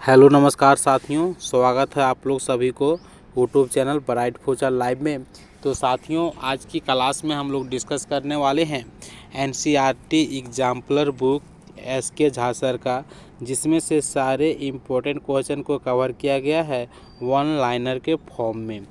Hello नमस्कार साथियों, स्वागत है आप लोग सभी को YouTube channel bright future live में। तो साथियों, आज की क्लास में हम लोग डिस्कस करने वाले हैं NCERT exemplar book SK Jha sir का, जिसमें से सारे इम्पोर्टेंट क्वेश्चन को कवर किया गया है वन लाइनर के फॉर्म में।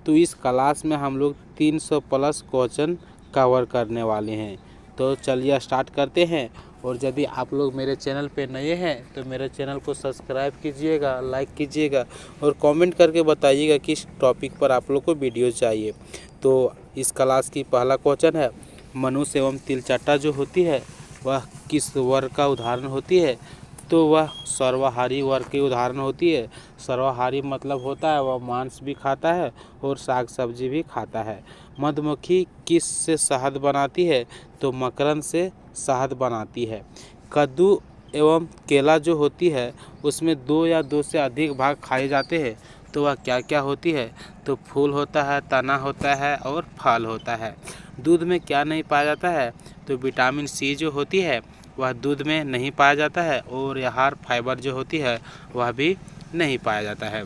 तो इस क्लास में हम लोग 300 प्लस क्वेश्चन कवर करने वाले हैं। तो चलिए स्टार्ट करते हैं। और यदि आप लोग मेरे चैनल पे नए हैं तो मेरे चैनल को सब्सक्राइब कीजिएगा, लाइक कीजिएगा और कमेंट करके बताइएगा किस टॉपिक पर आप लोग को वीडियो चाहिए। तो इस क्लास की पहला क्वेश्चन है, मनुष्य एवं तिलचट्टा जो होती है वह किस वर्ग का उदाहरण होती है? तो वह सर्वाहारी वर्ग की उदाहरण होती है। सर्वाहारी मतलब होता है वह मांस भी खाता है और साग सब्जी भी खाता है। मधुमक्खी किस से शहद बनाती है? तो मकरंद से शहद बनाती है। कद्दू एवं केला जो होती है उसमें 2 या 2 से अधिक भाग खाए जाते हैं। तो वह क्या क्या होती है? तो फूल होता है, तना होता है और फल होता है। दूध में क्या नहीं पाया जाता है? तो विटामिन सी जो होती है वह दूध में नहीं पाया जाता है और आहार फाइबर जो होती है वह भी नहीं पाया जाता है।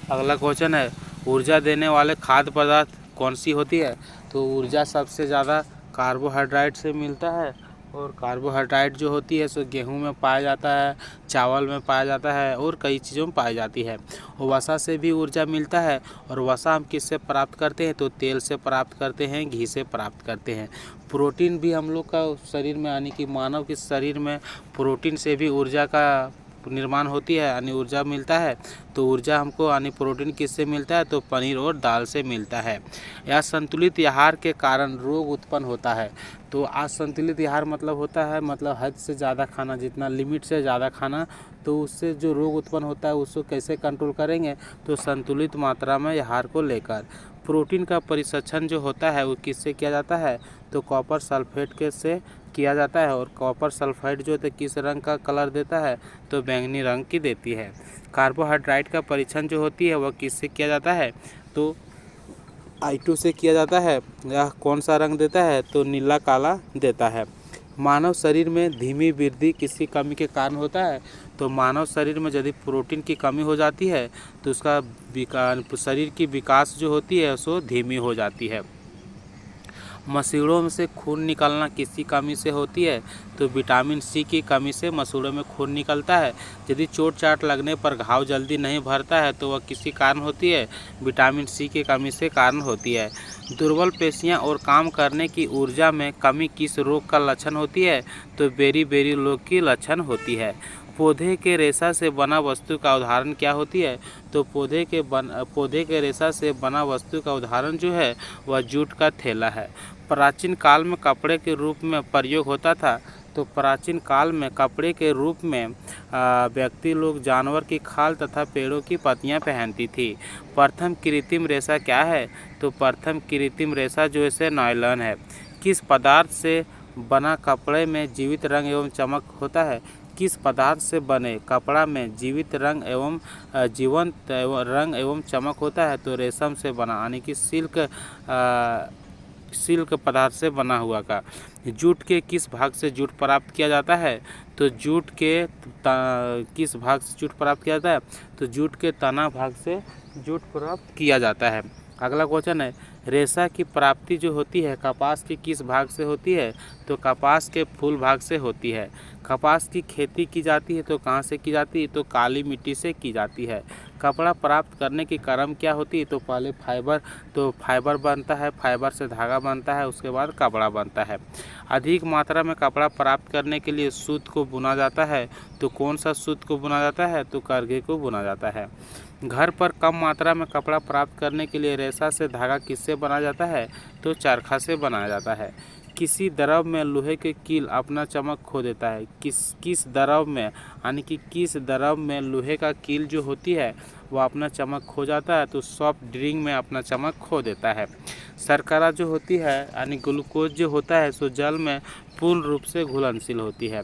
अगला क्वेश्चन है, ऊर्जा देने वाले खाद्य पदार्थ कौन सी होती है? तो ऊर्जा सबसे ज़्यादा कार्बोहाइड्रेट से मिलता है और कार्बोहाइड्रेट जो होती है सो गेहूं में पाया जाता है, चावल में पाया जाता है और कई चीज़ों में पाई जाती है। वसा से भी ऊर्जा मिलता है और वसा हम किससे प्राप्त करते हैं? तो तेल से प्राप्त करते हैं, घी से प्राप्त करते हैं। प्रोटीन भी हम लोग का शरीर में यानी कि मानव के शरीर में प्रोटीन से भी ऊर्जा का निर्माण होती है यानी ऊर्जा मिलता है। तो ऊर्जा हमको यानी प्रोटीन किससे मिलता है? तो पनीर और दाल से मिलता है। यह संतुलित आहार के कारण रोग उत्पन्न होता है। तो आज संतुलित आहार मतलब होता है मतलब हद से ज़्यादा खाना, जितना लिमिट से ज़्यादा खाना, तो उससे जो रोग उत्पन्न होता है उसको कैसे कंट्रोल करेंगे? तो संतुलित मात्रा में आहार को लेकर। प्रोटीन का परिक्षण जो होता है वो किससे किया जाता है? तो कॉपर सल्फेट के से किया जाता है। और कॉपर सल्फाइड जो है किस रंग का कलर देता है? तो बैंगनी रंग की देती है। कार्बोहाइड्रेट का परीक्षण जो होती है वह किससे किया जाता है? तो I2 से किया जाता है। यह कौन सा रंग देता है? तो नीला काला देता है। मानव शरीर में धीमी वृद्धि किसकी कमी के कारण होता है? तो मानव शरीर में यदि प्रोटीन की कमी हो जाती है तो उसका शरीर की विकास जो होती है सो धीमी हो जाती है। मसूड़ों में से खून निकलना किसकी कमी से होती है? तो विटामिन सी की कमी से मसूड़ों में खून निकलता है। यदि चोट चाट लगने पर घाव जल्दी नहीं भरता है तो वह किसके कारण होती है? विटामिन सी की कमी से कारण होती है। दुर्बल पेशियां और काम करने की ऊर्जा में कमी किस रोग का लक्षण होती है? तो बेरी रोग की लक्षण होती है। पौधे के रेशा से बना वस्तु का उदाहरण क्या होती है? तो पौधे के रेशा से बना वस्तु का उदाहरण जो है वह जूट का थैला है। प्राचीन काल में कपड़े के रूप में प्रयोग होता था। तो प्राचीन काल में कपड़े के रूप में व्यक्ति लोग जानवर की खाल तथा पेड़ों की पत्तियां पहनती थी। प्रथम कृत्रिम रेशा क्या है? तो प्रथम कृत्रिम रेशा जो है नायलॉन है। किस पदार्थ से बना कपड़े में जीवित रंग एवं चमक होता है? किस पदार्थ से बने कपड़ा में जीवित रंग एवं जीवंत रंग एवं चमक होता है? तो रेशम से बना यानी कि सिल्क पदार्थ से बना हुआ का। जूट के किस भाग से जूट प्राप्त किया जाता है? तो जूट के किस भाग से जूट प्राप्त किया जाता है? तो जूट के तना भाग से जूट प्राप्त किया जाता है। अगला क्वेश्चन है, रेशा की प्राप्ति जो होती है कपास के किस भाग से होती है? तो कपास के फूल भाग से होती है। कपास की खेती की जाती है तो कहाँ से की जाती है? तो काली मिट्टी से की जाती है। कपड़ा प्राप्त करने की क्रम क्या होती है? तो पहले फाइबर बनता है, फाइबर से धागा बनता है, उसके बाद कपड़ा बनता है। अधिक मात्रा में कपड़ा प्राप्त करने के लिए सूत को बुना जाता है। तो कौन सा सूत को बुना जाता है? तो करघे को बुना जाता है। घर पर कम मात्रा में कपड़ा प्राप्त करने के लिए रेशा से धागा किससे बनाया जाता है? तो चरखा से बनाया जाता है। किसी द्रव में लोहे के कील अपना चमक खो देता है। किस द्रव में यानी कि किस द्रव में लोहे का कील जो होती है वह अपना चमक खो जाता है? तो सॉफ्ट ड्रिंक में अपना चमक खो देता है। शर्करा जो होती है यानी ग्लूकोज जो होता है सो जल में पूर्ण रूप से घुलनशील होती है।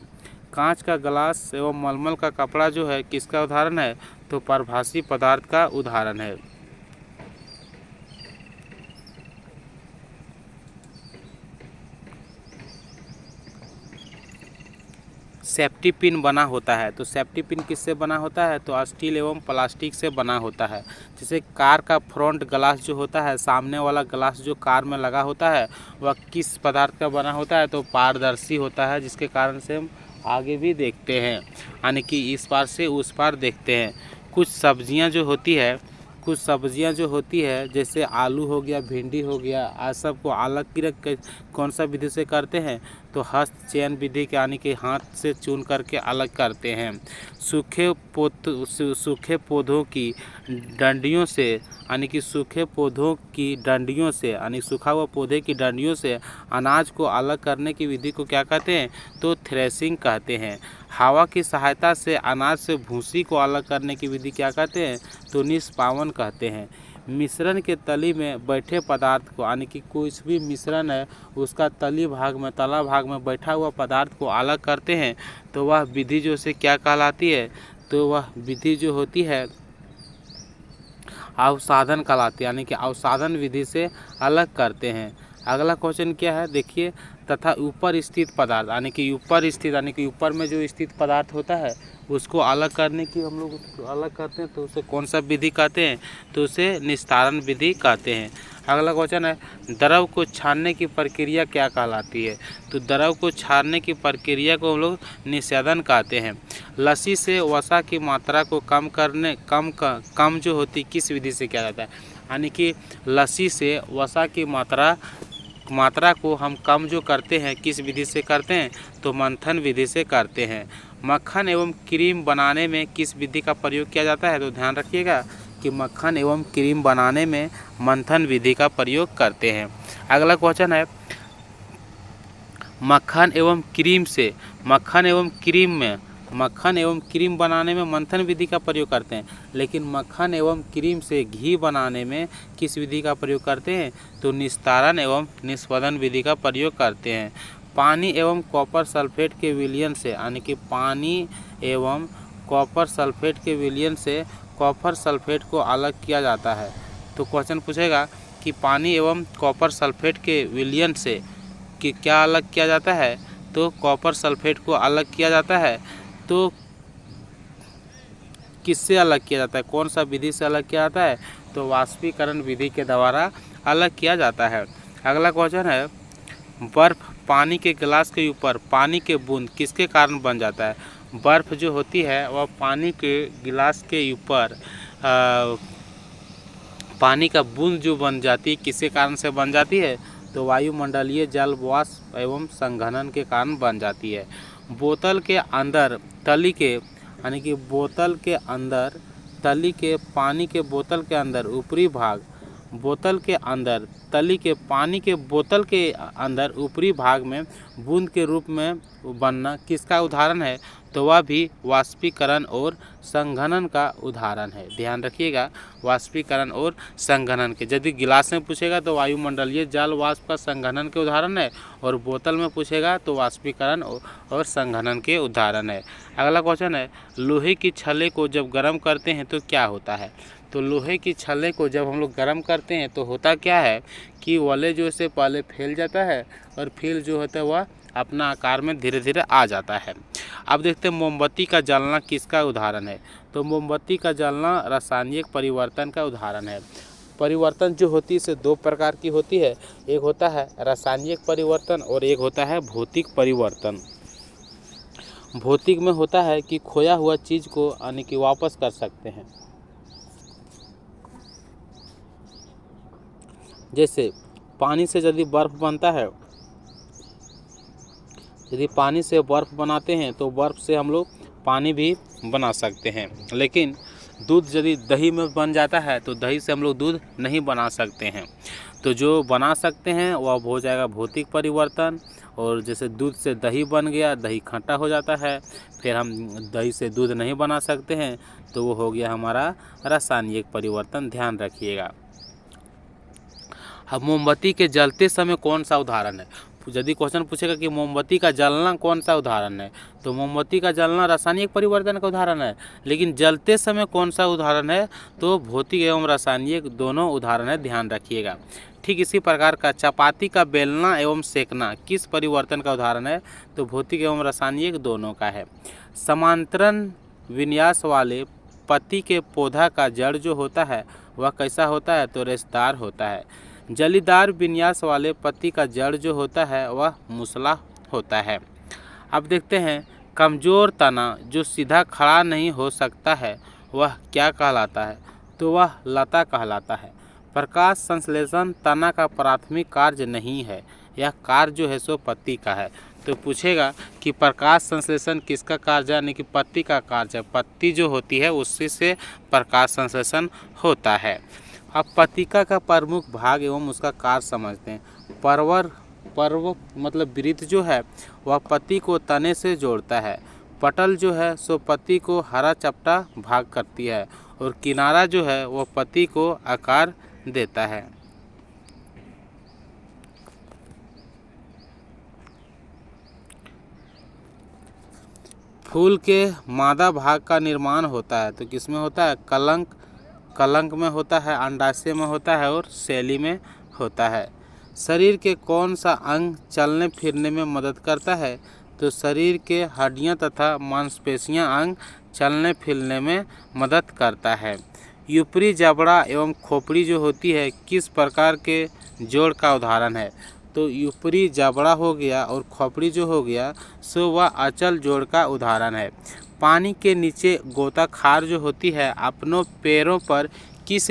कांच का गिलास एवं मलमल का कपड़ा जो है किसका उदाहरण है? तो परभासी पदार्थ का उदाहरण है। सेफ्टी पिन बना होता है। तो सेफ्टी पिन किससे बना होता है? तो स्टील एवं प्लास्टिक से बना होता है। जैसे कार का फ्रंट ग्लास जो होता है, सामने वाला ग्लास जो कार में लगा होता है, वह किस पदार्थ का बना होता है? तो पारदर्शी होता है, जिसके कारण से हम आगे भी देखते हैं, यानी कि इस पार से उस पार देखते हैं। कुछ सब्जियां जो होती है जैसे आलू हो गया, भिंडी हो गया, आज सबको अलग की कौन सा विधि से करते हैं? तो हस्त चयन विधि के, यानी कि हाथ से चुन करके अलग करते हैं। सूखे पौधों की डंडियों से, यानी कि सूखे पौधों की डंडियों से, यानी सूखा हुआ पौधे की डंडियों से अनाज को अलग करने की विधि को क्या कहते हैं? तो थ्रेसिंग कहते हैं। हवा की सहायता से अनाज से भूसी को अलग करने की विधि क्या कहते हैं? तो निष्पावन कहते हैं। मिश्रण के तली में बैठे पदार्थ को, यानी कि कुछ भी मिश्रण है उसका तला भाग में बैठा हुआ पदार्थ को अलग करते हैं, तो वह विधि जो से क्या कहलाती है? तो वह विधि जो होती है अवसाधन कहलाती है, यानी कि अवसाधन विधि से अलग करते हैं। अगला क्वेश्चन क्या है देखिए, तथा ऊपर स्थित पदार्थ, यानी कि ऊपर में जो स्थित पदार्थ होता है उसको अलग करने की हम लोग अलग करते हैं, तो उसे कौन सा विधि कहते हैं? तो उसे निस्तारण विधि कहते हैं। अगला क्वेश्चन है, द्रव को छानने की प्रक्रिया क्या कहलाती है? तो द्रव को छानने की प्रक्रिया को हम लोग निषेधन कहते हैं। लस्सी से वसा की मात्रा को कम जो होती किस विधि से किया जाता है? यानी कि लस्सी से वसा की मात्रा को हम कम जो करते हैं किस विधि से करते हैं? तो मंथन विधि से करते हैं। मक्खन एवं क्रीम बनाने में किस विधि का प्रयोग किया जाता है? तो ध्यान रखिएगा कि मक्खन एवं क्रीम बनाने में मंथन विधि का प्रयोग करते हैं। अगला क्वेश्चन है, मक्खन एवं क्रीम बनाने में मंथन विधि का प्रयोग करते हैं, लेकिन मक्खन एवं क्रीम से घी बनाने में किस विधि का प्रयोग करते हैं? तो निस्तारण एवं निष्पदन विधि का प्रयोग करते हैं। पानी एवं कॉपर सल्फेट के विलयन से, यानी कि पानी एवं कॉपर सल्फेट के विलयन से कॉपर सल्फेट को अलग किया जाता है। तो क्वेश्चन पूछेगा कि पानी एवं कॉपर सल्फेट के विलयन से कि क्या अलग किया जाता है? तो कॉपर सल्फेट को अलग किया जाता है। तो किससे अलग किया जाता है? कौन सा विधि से अलग किया जाता है? तो वाष्पीकरण विधि के द्वारा अलग किया जाता है। अगला क्वेश्चन है, बर्फ पानी के गिलास के ऊपर पानी के बूंद किसके कारण बन जाता है? बर्फ जो होती है वह पानी के गिलास के ऊपर पानी का बूंद जो बन जाती है किसके कारण से बन जाती है? तो वायुमंडलीय जल वाष्प एवं संघनन के कारण बन जाती है। बोतल के अंदर तली के, यानी कि बोतल के अंदर तली के पानी के बोतल के अंदर ऊपरी भाग, बोतल के अंदर तली के पानी के बोतल के अंदर ऊपरी भाग में बूंद के रूप में बनना किसका उदाहरण है? तो वह भी वाष्पीकरण और संघनन का उदाहरण है। ध्यान रखिएगा, वाष्पीकरण और संघनन के। यदि गिलास में पूछेगा तो वायुमंडलीय जल वाष्प का संघनन के उदाहरण है, और बोतल में पूछेगा तो वाष्पीकरण और संघनन के उदाहरण है। अगला क्वेश्चन है, लोहे की छल्ले को जब गर्म करते हैं तो क्या होता है? तो लोहे की छल्ले को जब हम लोग गर्म करते हैं तो होता क्या है कि वलय जो से पहले फैल जाता है और फिर जो होता है वह अपना आकार में धीरे धीरे आ जाता है। अब देखते हैं मोमबत्ती का जलना किसका उदाहरण है? तो मोमबत्ती का जलना रासायनिक परिवर्तन का उदाहरण है। परिवर्तन जो होती है इसे दो प्रकार की होती है, एक होता है रासायनिक परिवर्तन और एक होता है भौतिक परिवर्तन। भौतिक में होता है कि खोया हुआ चीज़ को यानी कि वापस कर सकते हैं। जैसे पानी से यदि बर्फ़ बनता है, यदि पानी से बर्फ़ बनाते हैं तो बर्फ़ से हम लोग पानी भी बना सकते हैं, लेकिन दूध यदि दही में बन जाता है तो दही से हम लोग दूध नहीं बना सकते हैं। तो जो बना सकते हैं वह हो जाएगा भौतिक परिवर्तन, और जैसे दूध से दही बन गया, दही खट्टा हो जाता है, फिर हम दही से दूध नहीं बना सकते हैं, तो वो हो गया हमारा रासायनिक परिवर्तन। ध्यान रखिएगा। अब मोमबत्ती के जलते समय कौन सा उदाहरण है? यदि क्वेश्चन पूछेगा कि मोमबत्ती का जलना कौन सा उदाहरण है, तो मोमबत्ती का जलना रासायनिक परिवर्तन का उदाहरण है, लेकिन जलते समय कौन सा उदाहरण है? तो भौतिक एवं रासायनिक दोनों उदाहरण है। ध्यान रखिएगा। ठीक इसी प्रकार का चपाती का बेलना एवं सेकना किस परिवर्तन का उदाहरण है? तो भौतिक एवं रासायनिक दोनों का है। समांतरण विन्यास वाले पत्ती के पौधा का जड़ जो होता है वह कैसा होता है? तो रेशेदार होता है। जलीदार विन्यास वाले पत्ती का जड़ जो होता है वह मूसला होता है। अब देखते हैं कमज़ोर तना जो सीधा खड़ा नहीं हो सकता है वह क्या कहलाता है? तो वह लता कहलाता है। प्रकाश संश्लेषण तना का प्राथमिक कार्य नहीं है, यह कार्य जो है सो पत्ती का है। तो पूछेगा कि प्रकाश संश्लेषण किसका कार्य है? यानी कि पत्ती का कार्य है। पत्ती जो होती है उसी से प्रकाश संश्लेषण होता है। अब पत्तिका का प्रमुख भाग एवं उसका कार्य समझते हैं। पर्व मतलब वृत्त जो है वह पत्ती को तने से जोड़ता है। पटल जो है सो पत्ती को हरा चपटा भाग करती है और किनारा जो है वह पत्ती को आकार देता है। फूल के मादा भाग का निर्माण होता है तो किसमें होता है? कलंक में होता है, अंडाशय में होता है और शैली में होता है। शरीर के कौन सा अंग चलने फिरने में मदद करता है? तो शरीर के हड्डियां तथा मांसपेशियां अंग चलने फिरने में मदद करता है। ऊपरी जबड़ा एवं खोपड़ी जो होती है किस प्रकार के जोड़ का उदाहरण है? तो ऊपरी जबड़ा हो गया और खोपड़ी जो हो गया सो वह अचल जोड़ का उदाहरण है। पानी के नीचे गोताखार जो होती है अपनों पैरों पर किस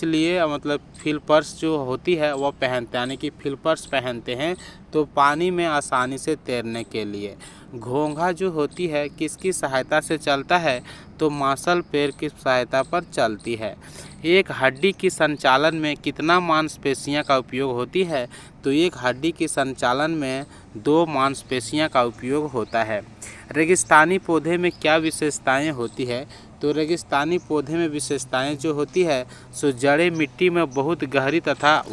लिए मतलब फ्लिपर्स जो होती है वह पहनते हैं, यानी कि फ्लिपर्स पहनते हैं तो पानी में आसानी से तैरने के लिए। घोंघा जो होती है किसकी सहायता से चलता है? तो मांसल पैर की सहायता पर चलती है। एक हड्डी की संचालन में कितना मांसपेशियां का उपयोग होती है? तो एक हड्डी के संचालन में 2 मांसपेशियां का उपयोग होता है। रेगिस्तानी पौधे में क्या विशेषताएं होती है? तो रेगिस्तानी पौधे में विशेषताएं जो होती है सो जड़ें मिट्टी में बहुत गहरी तथा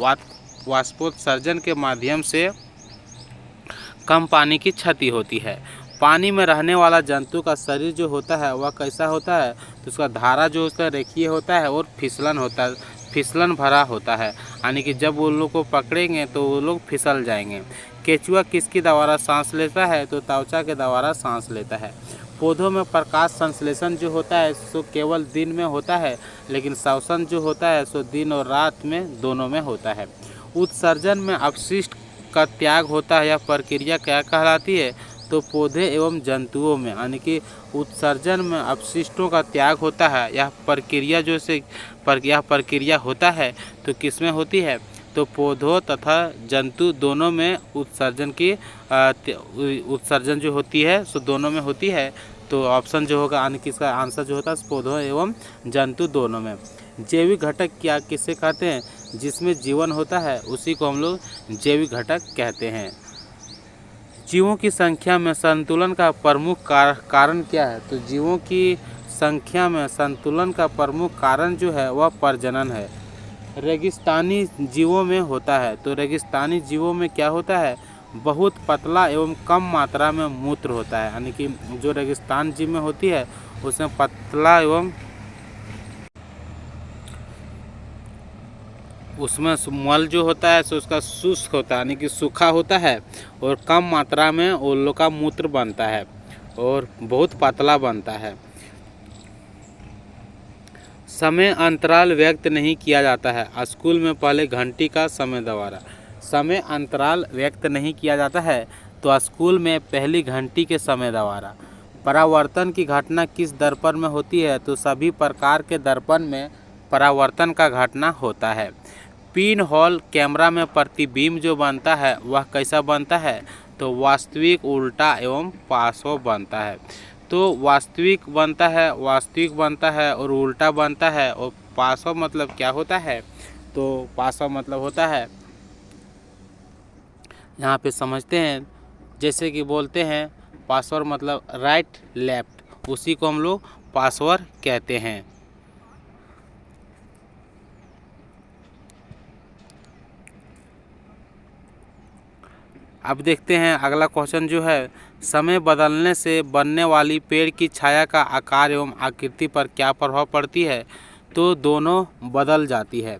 वाष्पोत्सर्जन के माध्यम से कम पानी की क्षति होती है। पानी में रहने वाला जंतु का शरीर जो होता है वह कैसा होता है? तो उसका धारा जो होता है रेखीय होता है और फिसलन भरा होता है, यानी कि जब वो लोग को पकड़ेंगे तो वो लोग फिसल जाएंगे। केचुआ किसके द्वारा सांस लेता है? तो त्वचा के द्वारा सांस लेता है। पौधों में प्रकाश संश्लेषण जो होता है सो केवल दिन में होता है, लेकिन श्वसन जो होता है सो दिन और रात में दोनों में होता है। उत्सर्जन में अपशिष्ट का त्याग होता है, यह प्रक्रिया क्या कहलाती है? तो पौधे एवं जंतुओं में, यानी कि उत्सर्जन में अपशिष्टों का त्याग होता है, यह प्रक्रिया होता है तो किसमें होती है? तो पौधों तथा जंतु दोनों में उत्सर्जन जो होती है सो दोनों में होती है। तो ऑप्शन जो होगा यानी कि इसका आंसर जो होता है पौधों एवं जंतु दोनों में। जैविक घटक क्या किसे कहते हैं? जिसमें जीवन होता है उसी को हम लोग जैविक घटक कहते हैं। जीवों की संख्या में संतुलन का प्रमुख कारण क्या है? तो जीवों की संख्या में संतुलन का प्रमुख कारण जो है वह प्रजनन है। रेगिस्तानी जीवों में होता है तो रेगिस्तानी जीवों में क्या होता है? बहुत पतला एवं कम मात्रा में मूत्र होता है, यानी कि जो रेगिस्तान जीव में होती है उसमें पतला एवं उसमें मल जो होता है सो उसका शुष्क होता है, यानी कि सूखा होता है और कम मात्रा में उन लोग का मूत्र बनता है और बहुत पतला बनता है। समय अंतराल व्यक्त नहीं किया जाता है स्कूल में पहले घंटी का समय द्वारा। समय अंतराल व्यक्त नहीं किया जाता है तो स्कूल में पहली घंटी के समय द्वारा। परावर्तन की घटना किस दर्पण में होती है? तो सभी प्रकार के दर्पण में परावर्तन का घटना होता है। पिन होल कैमरा में प्रतिबिंब जो बनता है वह कैसा बनता है? तो वास्तविक, उल्टा एवं पार्श्व बनता है। तो वास्तविक बनता है और उल्टा बनता है। और पार्श्व मतलब क्या होता है? तो पार्श्व मतलब होता है, यहाँ पे समझते हैं, जैसे कि बोलते हैं पार्श्व मतलब राइट लेफ्ट, उसी को हम लोग पार्श्व कहते हैं। अब देखते हैं अगला क्वेश्चन जो है, समय बदलने से बनने वाली पेड़ की छाया का आकार एवं आकृति पर क्या प्रभाव पड़ती है? तो दोनों बदल जाती है।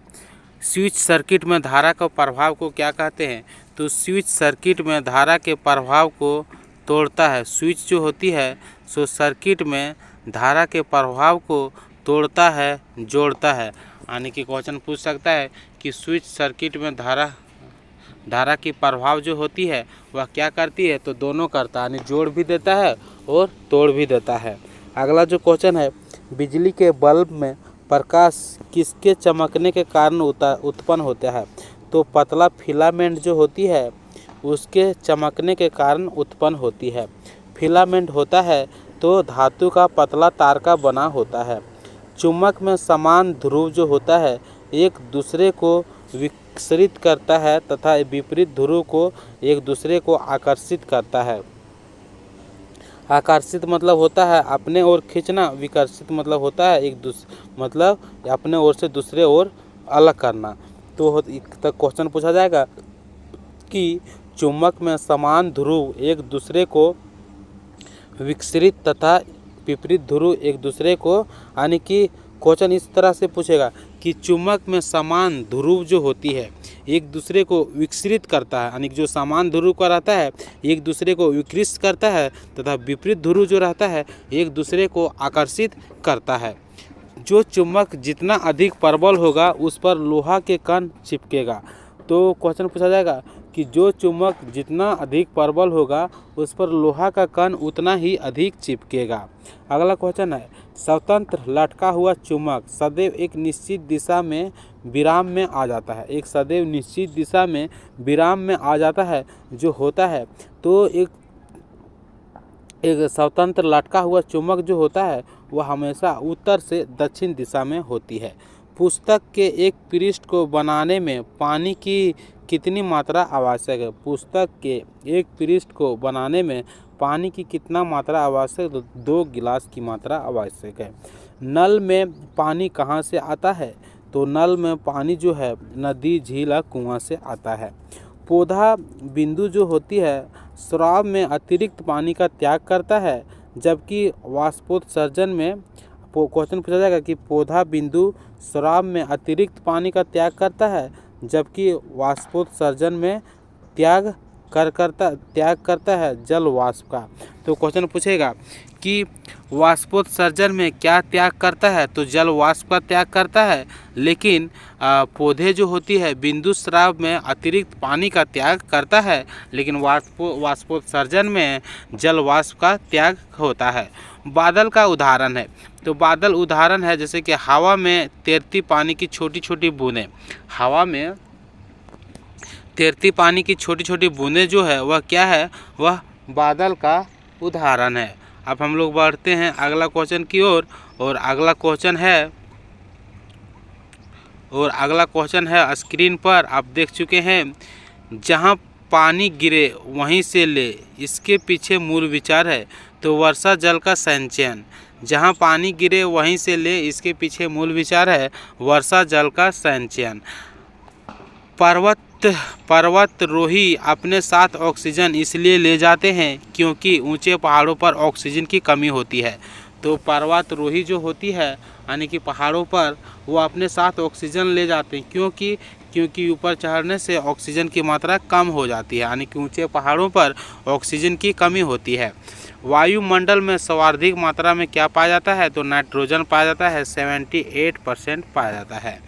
स्विच सर्किट में धारा का प्रभाव को क्या कहते हैं? तो स्विच सर्किट में धारा के प्रभाव को तोड़ता है। स्विच जो होती है सो सर्किट में धारा के प्रभाव को तोड़ता है, जोड़ता है। यानी कि क्वेश्चन पूछ सकता है कि स्विच सर्किट में धारा की प्रभाव जो होती है वह क्या करती है? तो दोनों करता है, यानी जोड़ भी देता है और तोड़ भी देता है। अगला जो क्वेश्चन है, बिजली के बल्ब में प्रकाश किसके चमकने के कारण उत्पन्न होता है? तो पतला फिलामेंट जो होती है उसके चमकने के कारण उत्पन्न होती है। फिलामेंट होता है तो धातु का पतला तार का बना होता है। चुम्बक में समान ध्रुव जो होता है एक दूसरे को विकर्षित करता है तथा विपरीत ध्रुव को एक दूसरे को आकर्षित करता है। आकर्षित मतलब होता है अपने ओर खींचना, विकर्षित मतलब होता है मतलब अपने ओर से दूसरे ओर अलग करना। तो तक क्वेश्चन पूछा जाएगा कि चुम्बक में समान ध्रुव एक दूसरे को विकर्षित तथा विपरीत ध्रुव एक दूसरे को, यानी कि क्वेश्चन इस तरह से पूछेगा कि चुम्बक में समान ध्रुव जो होती है एक दूसरे को विकर्षित करता है, यानी जो समान ध्रुव का रहता है एक दूसरे को विकृत करता है तथा विपरीत ध्रुव जो रहता है एक दूसरे को आकर्षित करता है। जो चुम्बक जितना अधिक प्रबल होगा उस पर लोहा के कण चिपकेगा। तो क्वेश्चन पूछा जाएगा कि जो चुम्बक जितना अधिक प्रबल होगा उस पर लोहा का कण उतना ही अधिक चिपकेगा। अगला क्वेश्चन है, स्वतंत्र लटका हुआ चुम्बक सदैव एक निश्चित दिशा में विराम में आ जाता है। एक सदैव निश्चित दिशा में विराम में आ जाता है जो होता है। तो एक स्वतंत्र लटका हुआ चुम्बक जो होता है वह हमेशा उत्तर से दक्षिण दिशा में होती है। पुस्तक के एक पृष्ठ को बनाने में पानी की कितनी मात्रा आवश्यक है? पुस्तक के एक पृष्ठ को बनाने में पानी की कितना मात्रा आवश्यक? 2 गिलास की मात्रा आवश्यक है। नल में पानी कहाँ से आता है? तो नल में पानी जो है नदी, झील, कुआं से आता है। पौधा बिंदु जो होती है स्राव में अतिरिक्त पानी का त्याग करता है, जबकि वाष्पोत्सर्जन में क्वेश्चन पूछा जाएगा कि पौधा बिंदु स्राव में अतिरिक्त पानी का त्याग करता है जबकि वाष्पोत्सर्जन में त्याग करता है जल वाष्प का। तो क्वेश्चन पूछेगा कि वाष्पोत्सर्जन में क्या त्याग करता है? तो जल वाष्प का त्याग करता है, लेकिन पौधे जो होती है बिंदु स्राव में अतिरिक्त पानी का त्याग करता है, लेकिन वाष्पोत्सर्जन में जल वाष्प का त्याग होता है। बादल का उदाहरण है, तो बादल उदाहरण है जैसे कि हवा में तैरती पानी की छोटी छोटी बूंदें। हवा में तैरती पानी की छोटी छोटी बूंदें जो है वह क्या है? वह बादल का उदाहरण है। अब हम लोग बढ़ते हैं अगला क्वेश्चन की ओर, और अगला क्वेश्चन है स्क्रीन पर आप देख चुके हैं। जहां पानी गिरे वहीं से ले, इसके पीछे मूल विचार है। तो वर्षा जल का संचयन। जहां पानी गिरे वहीं से ले, इसके पीछे मूल विचार है वर्षा जल का संचयन। पर्वतारोही अपने साथ ऑक्सीजन इसलिए ले जाते हैं क्योंकि ऊंचे पहाड़ों पर ऑक्सीजन की कमी होती है। तो पर्वतारोही जो होती है यानी कि पहाड़ों पर वो अपने साथ ऑक्सीजन ले जाते हैं, क्योंकि ऊपर चढ़ने से ऑक्सीजन की मात्रा कम हो जाती है, यानी कि ऊंचे पहाड़ों पर ऑक्सीजन की कमी होती है। वायुमंडल में सर्वाधिक मात्रा में क्या पाया जाता है? तो नाइट्रोजन पाया जाता है, 78% पाया जाता है।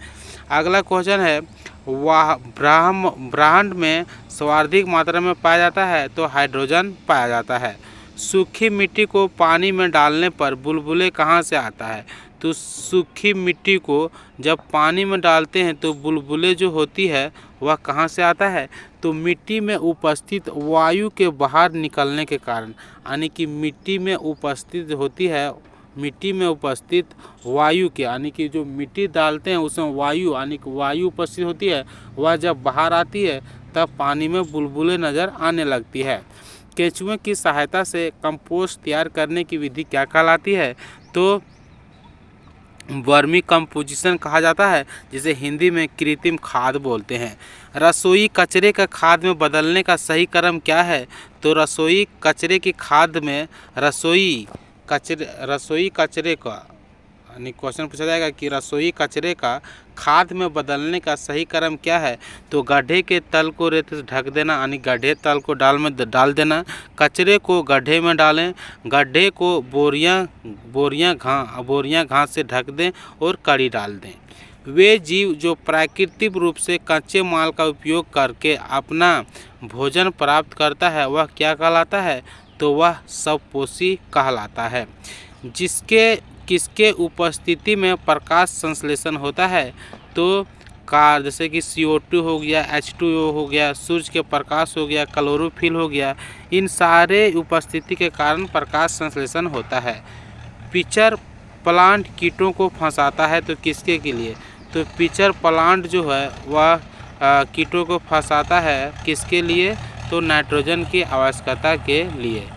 अगला क्वेश्चन है ब्रह्मांड में सर्वाधिक मात्रा में पाया जाता है? तो हाइड्रोजन पाया जाता है। सूखी मिट्टी को पानी में डालने पर बुलबुले कहाँ से आता है? तो सूखी मिट्टी को जब पानी में डालते हैं तो बुलबुले जो होती है वह कहाँ से आता है? तो मिट्टी में उपस्थित वायु के बाहर निकलने के कारण, यानी कि मिट्टी में उपस्थित होती है, मिट्टी में उपस्थित वायु के, यानी कि जो मिट्टी डालते हैं उसमें वायु यानी कि वायु उपस्थित होती है, वह जब बाहर आती है तब पानी में बुलबुलें नज़र आने लगती है। केंचुए की सहायता से कंपोस्ट तैयार करने की विधि क्या कहलाती है? तो वर्मी कंपोजिशन कहा जाता है, जिसे हिंदी में कृत्रिम खाद बोलते हैं। रसोई कचरे का खाद में बदलने का सही क्रम क्या है? तो रसोई कचरे की खाद में रसोई कचरे का यानी क्वेश्चन पूछा जाएगा कि रसोई कचरे का खाद में बदलने का सही क्रम क्या है। तो गड्ढे के तल को रेत से ढक देना, यानी गड्ढे तल को डाल देना, कचरे को गड्ढे में डालें, गड्ढे को बोरियां घास से ढक दें और कड़ी डाल दें। वे जीव जो प्राकृतिक रूप से कच्चे माल का उपयोग करके अपना भोजन प्राप्त करता है वह क्या कहलाता है। तो वह सबपोषी कहलाता है। किसके उपस्थिति में प्रकाश संश्लेषण होता है। तो जैसे कि CO2 हो गया, H2O हो गया, सूर्य के प्रकाश हो गया, क्लोरोफिल हो गया, इन सारे उपस्थिति के कारण प्रकाश संश्लेषण होता है। पिचर प्लांट कीटों को फंसाता है, तो किसके के लिए। तो पिचर प्लांट जो है वह कीटों को फंसाता है, किसके लिए। तो नाइट्रोजन की आवश्यकता के लिए।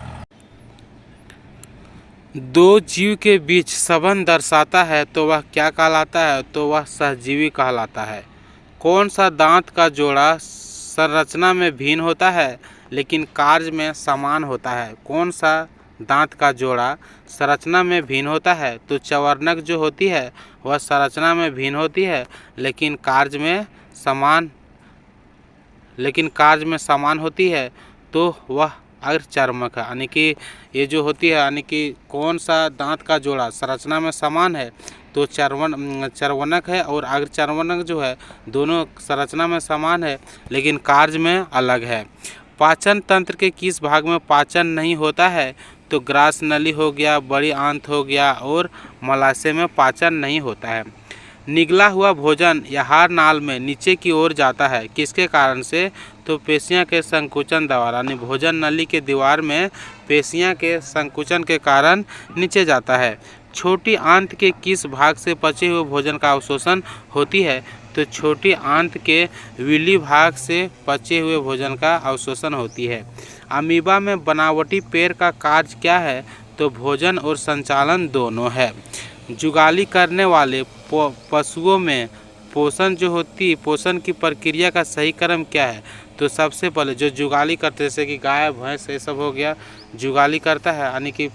दो जीव के बीच संबंध दर्शाता है, तो वह क्या कहलाता है। तो वह सहजीवी कहलाता है। कौन सा दांत का जोड़ा संरचना में भिन्न होता है लेकिन कार्य में समान होता है। कौन सा दांत का जोड़ा संरचना में भिन्न होता है। तो चवर्णक जो होती है वह संरचना में भिन्न होती है लेकिन कार्य में समान होती है। तो वह अग्रचर्मक है, यानी कि ये जो होती है, यानी कि कौन सा दांत का जोड़ा संरचना में समान है। तो चर्वनक है, और अग्रचर्वनक जो है दोनों संरचना में समान है लेकिन कार्य में अलग है। पाचन तंत्र के किस भाग में पाचन नहीं होता है। तो ग्रास नली हो गया, बड़ी आंत हो गया, और मलाशय में पाचन नहीं होता है। निगला हुआ भोजन आहार नाल में नीचे की ओर जाता है, किसके कारण से। तो पेशियां के संकुचन द्वारा, यानी भोजन नली के दीवार में पेशियां के संकुचन के कारण नीचे जाता है। छोटी आंत के किस भाग से पचे हुए भोजन का अवशोषण होती है। तो छोटी आंत के विली भाग से पचे हुए भोजन का अवशोषण होती है। अमीबा में बनावटी पेड़ का कार्य क्या है। तो भोजन और संचालन दोनों है। जुगाली करने वाले पशुओं में पोषण की प्रक्रिया का सही क्रम क्या है। तो सबसे पहले जो जुगाली करते हैं, जैसे कि गाय भैंस ये सब हो गया, जुगाली करता है, यानी कि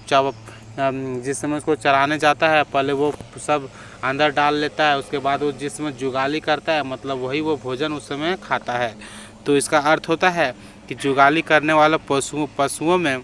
जिस समय उसको चराने जाता है पहले वो सब अंदर डाल लेता है, उसके बाद वो जिस समय जुगाली करता है मतलब वही वो भोजन उस समय खाता है। तो इसका अर्थ होता है कि जुगाली करने वाले पशुओं में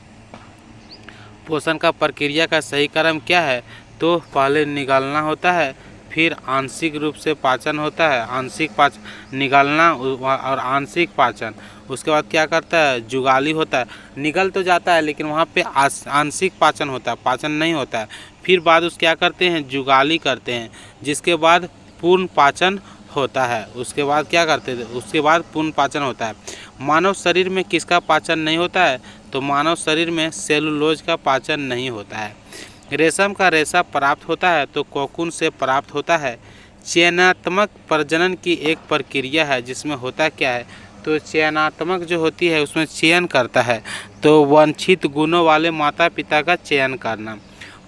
पोषण का प्रक्रिया का सही क्रम क्या है। तो पहले निगलना होता है, फिर आंशिक रूप से पाचन होता है, आंशिक पाचन, निगलना और आंशिक पाचन। उसके बाद क्या करता है, जुगाली होता है, निगल तो जाता है लेकिन वहाँ पे आंशिक पाचन होता है, पाचन नहीं होता है। फिर बाद उस क्या करते हैं, जुगाली करते हैं, जिसके बाद पूर्ण पाचन होता है। उसके बाद क्या करते थे, उसके बाद पूर्ण पाचन होता है। मानव शरीर में किसका पाचन नहीं होता है। तो मानव शरीर में सेलुलोज का पाचन नहीं होता है। रेशम का रेशा प्राप्त होता है, तो कोकून से प्राप्त होता है। चयनात्मक प्रजनन की एक प्रक्रिया है जिसमें होता क्या है। तो चयनात्मक जो होती है उसमें चयन करता है, तो वांछित गुणों वाले माता पिता का चयन करना।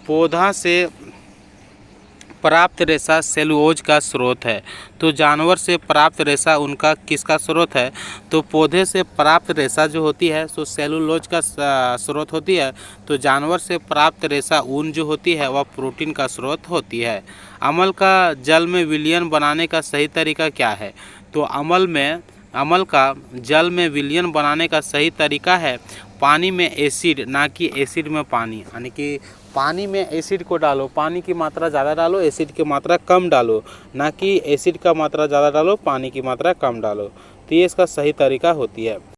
पौधा से प्राप्त रेशा सेलुलोज का स्रोत है, तो जानवर से प्राप्त रेशा उनका किसका स्रोत है। तो पौधे से प्राप्त रेशा जो होती है सो सेलुलोज का स्रोत होती है। तो जानवर से प्राप्त रेशा ऊन जो होती है वह प्रोटीन का स्रोत होती है। अम्ल का जल में विलयन बनाने का सही तरीका क्या है। तो अम्ल का जल में विलयन बनाने का सही तरीका है पानी में एसिड, ना कि एसिड में पानी, यानी कि पानी में एसिड को डालो, पानी की मात्रा ज़्यादा डालो, एसिड की मात्रा कम डालो, ना कि एसिड का मात्रा ज़्यादा डालो, पानी की मात्रा कम डालो। तो ये इसका सही तरीका होती है।